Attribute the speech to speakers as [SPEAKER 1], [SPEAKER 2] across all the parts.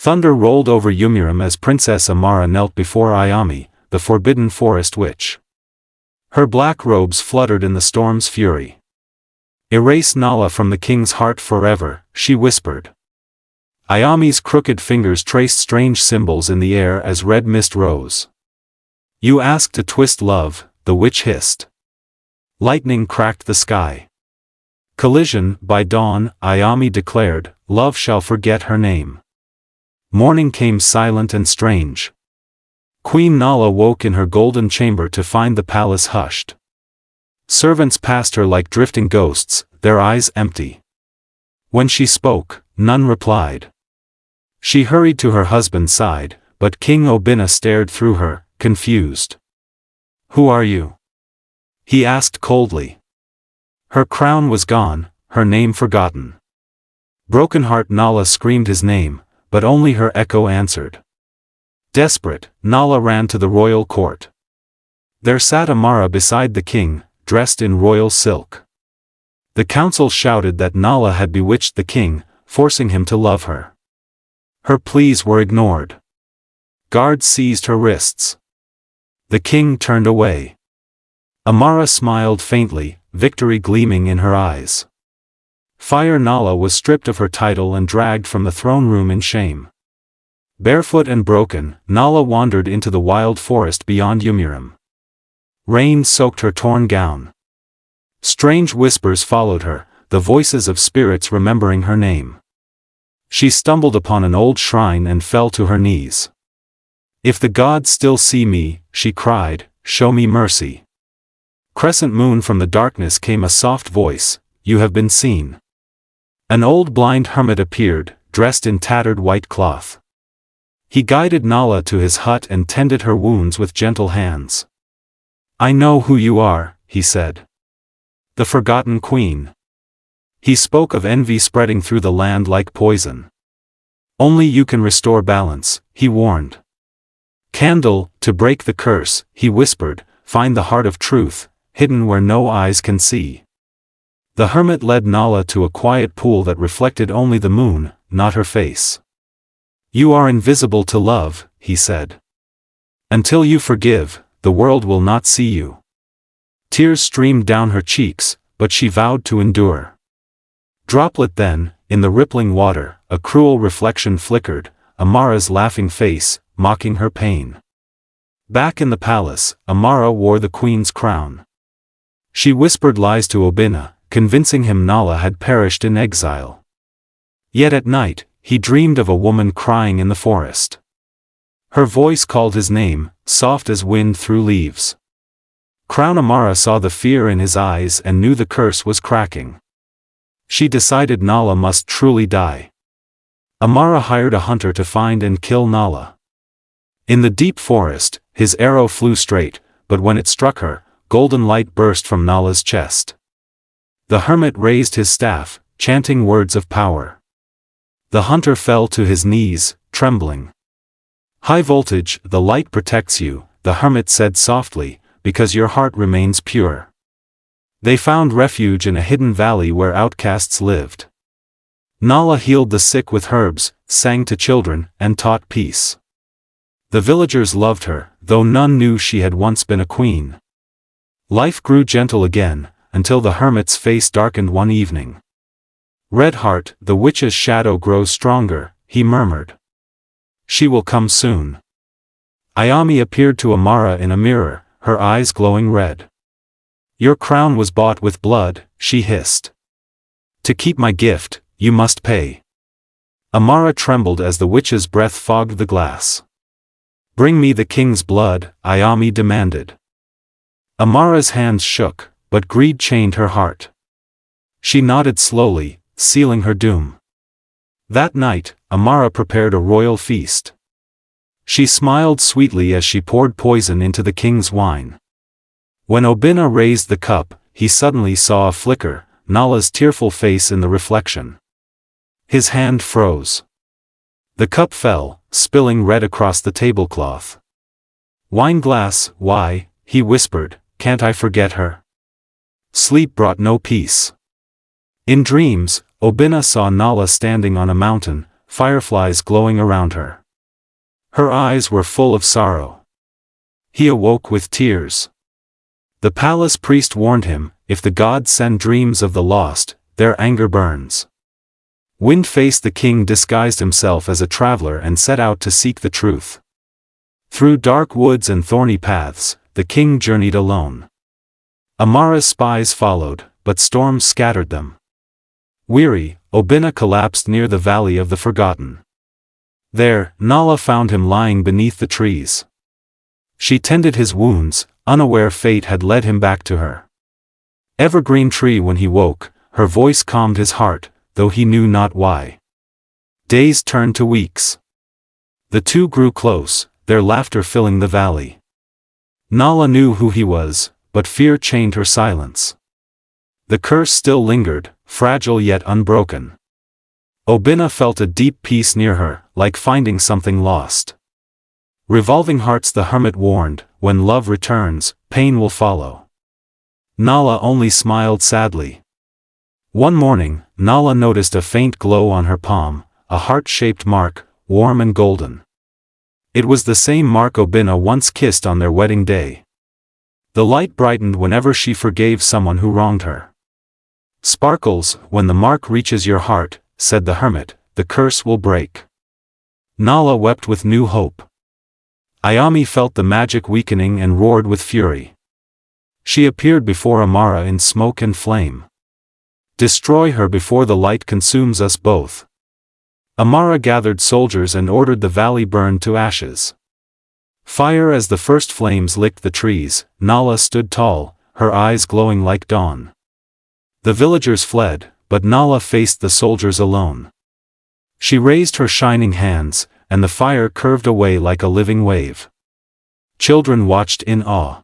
[SPEAKER 1] Thunder rolled over Yumurim as Princess Amara knelt before Ayami, the forbidden forest witch. Her black robes fluttered in the storm's fury. "Erase Nala from the king's heart forever," she whispered. Ayami's crooked fingers traced strange symbols in the air as red mist rose. "You ask to twist love," the witch hissed. Lightning cracked the sky. "Collision, by dawn," Ayami declared, "love shall forget her name." Morning came silent and strange. Queen Nala woke in her golden chamber to find the palace hushed. Servants passed her like drifting ghosts, their eyes empty. When she spoke, none replied. She hurried to her husband's side, but King Obina stared through her, confused. "Who are you?" he asked coldly. Her crown was gone, her name forgotten. Broken heart Nala screamed his name, but only her echo answered. Desperate, Nala ran to the royal court. There sat Amara beside the king, dressed in royal silk. The council shouted that Nala had bewitched the king, forcing him to love her. Her pleas were ignored. Guards seized her wrists. The king turned away. Amara smiled faintly, victory gleaming in her eyes. Fire Nala was stripped of her title and dragged from the throne room in shame. Barefoot and broken, Nala wandered into the wild forest beyond Yumurim. Rain soaked her torn gown. Strange whispers followed her, the voices of spirits remembering her name. She stumbled upon an old shrine and fell to her knees. "If the gods still see me," she cried, "show me mercy." Crescent moon from the darkness came a soft voice, "You have been seen." An old blind hermit appeared, dressed in tattered white cloth. He guided Nala to his hut and tended her wounds with gentle hands. "I know who you are," he said. "The forgotten queen." He spoke of envy spreading through the land like poison. "Only you can restore balance," he warned. "Candle, to break the curse," he whispered, "find the heart of truth, hidden where no eyes can see." The hermit led Nala to a quiet pool that reflected only the moon, not her face. "You are invisible to love," he said. "Until you forgive, the world will not see you." Tears streamed down her cheeks, but she vowed to endure. Droplet then, in the rippling water, a cruel reflection flickered, Amara's laughing face, mocking her pain. Back in the palace, Amara wore the queen's crown. She whispered lies to Obina, convincing him Nala had perished in exile. Yet at night, he dreamed of a woman crying in the forest. Her voice called his name, soft as wind through leaves. Crown Amara saw the fear in his eyes and knew the curse was cracking. She decided Nala must truly die. Amara hired a hunter to find and kill Nala. In the deep forest, his arrow flew straight, but when it struck her, golden light burst from Nala's chest. The hermit raised his staff, chanting words of power. The hunter fell to his knees, trembling. "High voltage, the light protects you," the hermit said softly, "because your heart remains pure." They found refuge in a hidden valley where outcasts lived. Nala healed the sick with herbs, sang to children, and taught peace. The villagers loved her, though none knew she had once been a queen. Life grew gentle again, until the hermit's face darkened one evening. "Red Heart, the witch's shadow grows stronger," he murmured. "She will come soon." Ayami appeared to Amara in a mirror, her eyes glowing red. "Your crown was bought with blood," she hissed. "To keep my gift, you must pay." Amara trembled as the witch's breath fogged the glass. "Bring me the king's blood," Ayami demanded. Amara's hands shook, but greed chained her heart. She nodded slowly, sealing her doom. That night, Amara prepared a royal feast. She smiled sweetly as she poured poison into the king's wine. When Obina raised the cup, he suddenly saw a flicker, Nala's tearful face in the reflection. His hand froze. The cup fell, spilling red across the tablecloth. "Wine glass, why," he whispered, "can't I forget her?" Sleep brought no peace. In dreams, Obina saw Nala standing on a mountain, fireflies glowing around her. Her eyes were full of sorrow. He awoke with tears. The palace priest warned him, if the gods send dreams of the lost, their anger burns. Wind-faced the king disguised himself as a traveler and set out to seek the truth. Through dark woods and thorny paths, the king journeyed alone. Amara's spies followed, but storms scattered them. Weary, Obinna collapsed near the Valley of the Forgotten. There, Nala found him lying beneath the trees. She tended his wounds, unaware fate had led him back to her. Evergreen tree when he woke, her voice calmed his heart, though he knew not why. Days turned to weeks. The two grew close, their laughter filling the valley. Nala knew who he was, but fear chained her silence. The curse still lingered, fragile yet unbroken. Obinna felt a deep peace near her, like finding something lost. Revolving hearts, the hermit warned, when love returns, pain will follow. Nala only smiled sadly. One morning, Nala noticed a faint glow on her palm, a heart-shaped mark, warm and golden. It was the same mark Obinna once kissed on their wedding day. The light brightened whenever she forgave someone who wronged her. "Sparkles, when the mark reaches your heart," said the hermit, "the curse will break." Nala wept with new hope. Ayami felt the magic weakening and roared with fury. She appeared before Amara in smoke and flame. "Destroy her before the light consumes us both." Amara gathered soldiers and ordered the valley burned to ashes. Fire as the first flames licked the trees, Nala stood tall, her eyes glowing like dawn. The villagers fled, but Nala faced the soldiers alone. She raised her shining hands, and the fire curved away like a living wave. Children watched in awe.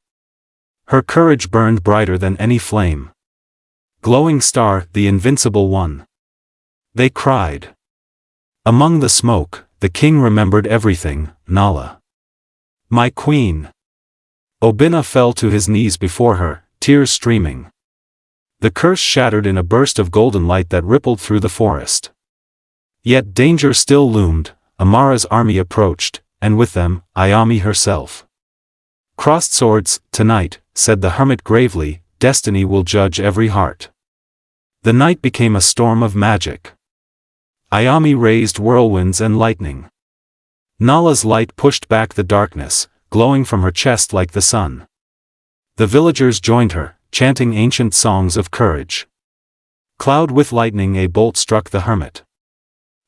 [SPEAKER 1] Her courage burned brighter than any flame. "Glowing star, the invincible one!" they cried. Among the smoke, the king remembered everything. "Nala, my queen!" Obinna fell to his knees before her, tears streaming. The curse shattered in a burst of golden light that rippled through the forest. Yet danger still loomed. Amara's army approached, and with them, Ayami herself. "Crossed swords, tonight," said the hermit gravely, "destiny will judge every heart." The night became a storm of magic. Ayami raised whirlwinds and lightning. Nala's light pushed back the darkness, glowing from her chest like the sun. The villagers joined her, chanting ancient songs of courage. Cloud with lightning, a bolt struck the hermit.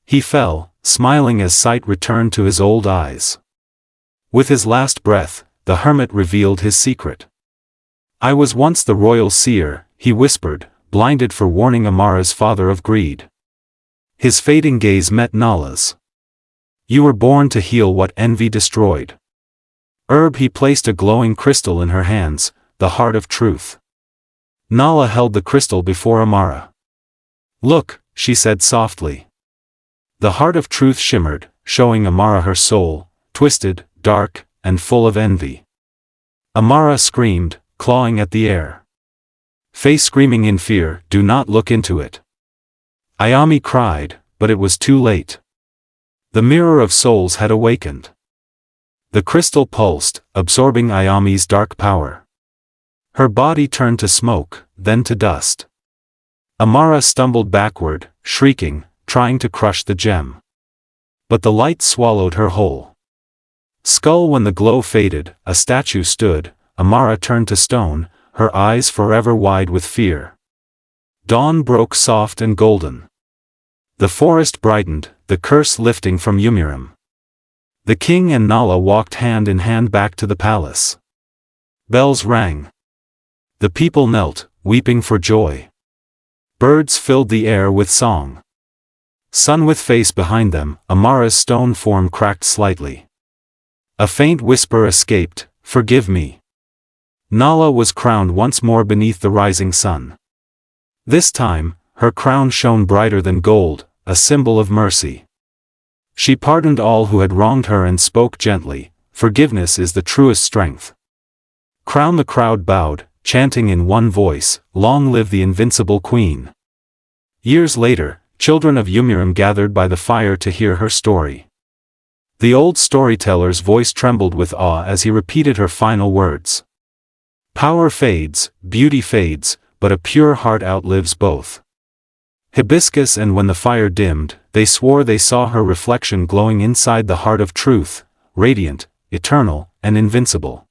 [SPEAKER 1] He fell, smiling as sight returned to his old eyes. With his last breath, the hermit revealed his secret. "I was once the royal seer," he whispered, blinded for warning Amara's father of greed. His fading gaze met Nala's. "You were born to heal what envy destroyed." He placed a glowing crystal in her hands, the heart of truth. Nala held the crystal before Amara. "Look," she said softly. The heart of truth shimmered, showing Amara her soul, twisted, dark, and full of envy. Amara screamed, clawing at the air. Face screaming in fear, "Do not look into it." Ayami cried, but it was too late. The mirror of souls had awakened. The crystal pulsed, absorbing Ayami's dark power. Her body turned to smoke, then to dust. Amara stumbled backward, shrieking, trying to crush the gem. But the light swallowed her whole. Skull when the glow faded, a statue stood. Amara turned to stone, her eyes forever wide with fear. Dawn broke soft and golden. The forest brightened, the curse lifting from Yumiram. The king and Nala walked hand in hand back to the palace. Bells rang. The people knelt, weeping for joy. Birds filled the air with song. Sun with face behind them, Amara's stone form cracked slightly. A faint whisper escaped, "Forgive me." Nala was crowned once more beneath the rising sun. This time, her crown shone brighter than gold, a symbol of mercy. She pardoned all who had wronged her and spoke gently, "Forgiveness is the truest strength." Crown the crowd bowed, chanting in one voice, "Long live the invincible queen." Years later, children of Yumirim gathered by the fire to hear her story. The old storyteller's voice trembled with awe as he repeated her final words. Power fades, beauty fades, but a pure heart outlives both. Hibiscus, and when the fire dimmed, they swore they saw her reflection glowing inside the heart of truth, radiant, eternal, and invincible.